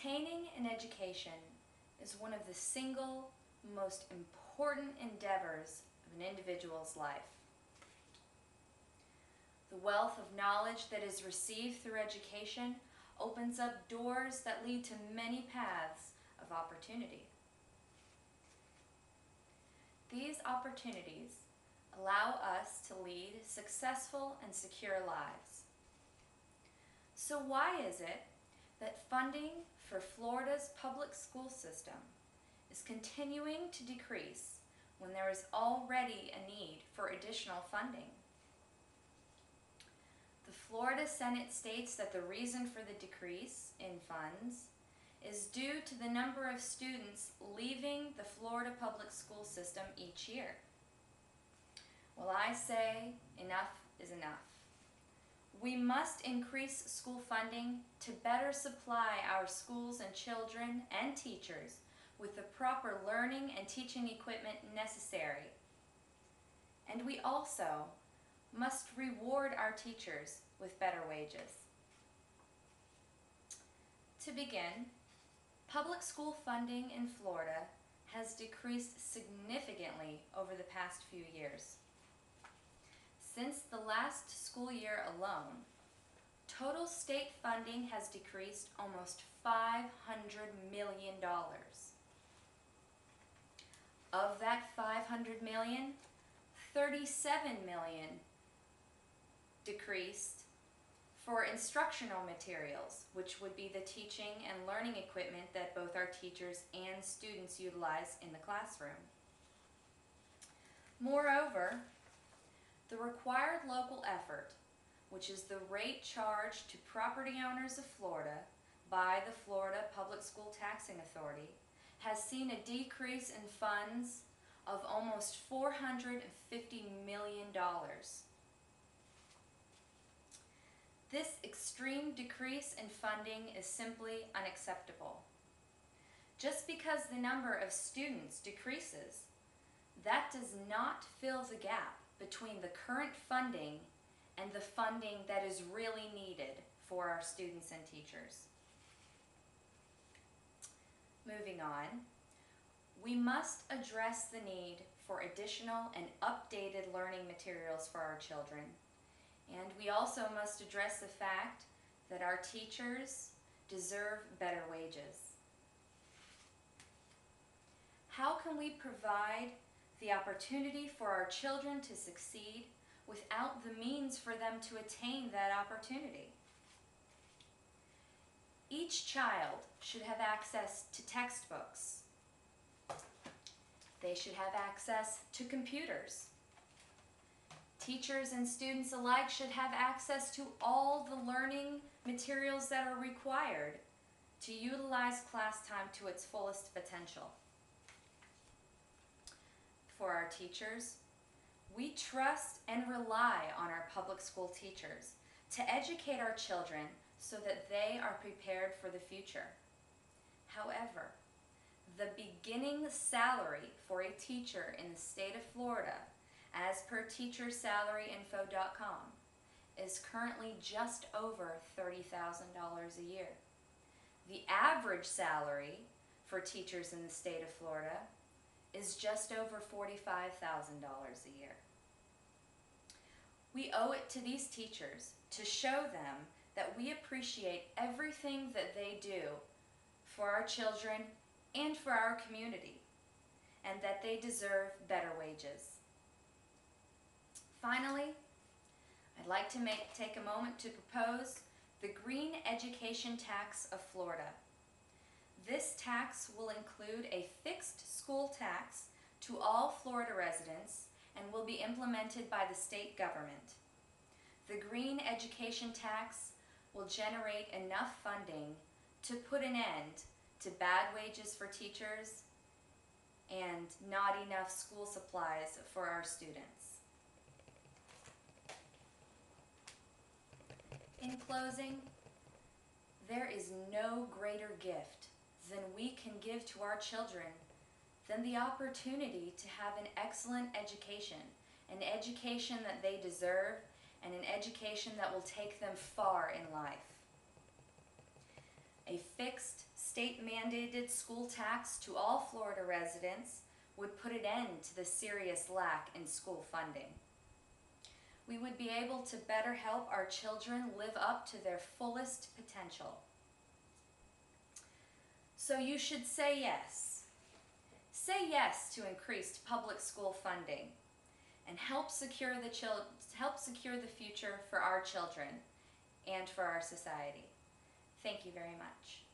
Obtaining an education is one of the single most important endeavors of an individual's life. The wealth of knowledge that is received through education opens up doors that lead to many paths of opportunity. These opportunities allow us to lead successful and secure lives. So why is it that funding for Florida's public school system is continuing to decrease when there is already a need for additional funding? The Florida Senate states that the reason for the decrease in funds is due to the number of students leaving the Florida public school system each year. Well, I say enough is enough. We must increase school funding to better supply our schools and children and teachers with the proper learning and teaching equipment necessary. And we also must reward our teachers with better wages. To begin, public school funding in Florida has decreased significantly over the past few years. Since the last school year alone, total state funding has decreased almost $500 million. Of that $500 million, $37 million decreased for instructional materials, which would be the teaching and learning equipment that both our teachers and students utilize in the classroom. Moreover, the required local effort, which is the rate charged to property owners of Florida by the Florida Public School Taxing Authority, has seen a decrease in funds of almost $450 million. This extreme decrease in funding is simply unacceptable. Just because the number of students decreases, that does not fill the gap between the current funding and the funding that is really needed for our students and teachers. Moving on, we must address the need for additional and updated learning materials for our children. And we also must address the fact that our teachers deserve better wages. How can we provide the opportunity for our children to succeed without the means for them to attain that opportunity? Each child should have access to textbooks. They should have access to computers. Teachers and students alike should have access to all the learning materials that are required to utilize class time to its fullest potential. For our teachers, we trust and rely on our public school teachers to educate our children so that they are prepared for the future. However, the beginning salary for a teacher in the state of Florida, as per teachersalaryinfo.com, is currently just over $30,000 a year. The average salary for teachers in the state of Florida is just over $45,000 a year. We owe it to these teachers to show them that we appreciate everything that they do for our children and for our community, and that they deserve better wages. Finally, I'd like to take a moment to propose the Green Education Tax of Florida. This tax will include a fixed school tax to all Florida residents and will be implemented by the state government. The Green Education Tax will generate enough funding to put an end to bad wages for teachers and not enough school supplies for our students. In closing, there is no greater gift than we can give to our children than the opportunity to have an excellent education, an education that they deserve, and an education that will take them far in life. A fixed state-mandated school tax to all Florida residents would put an end to the serious lack in school funding. We would be able to better help our children live up to their fullest potential. So you should say yes. Say yes to increased public school funding and help secure the future for our children and for our society. Thank you very much.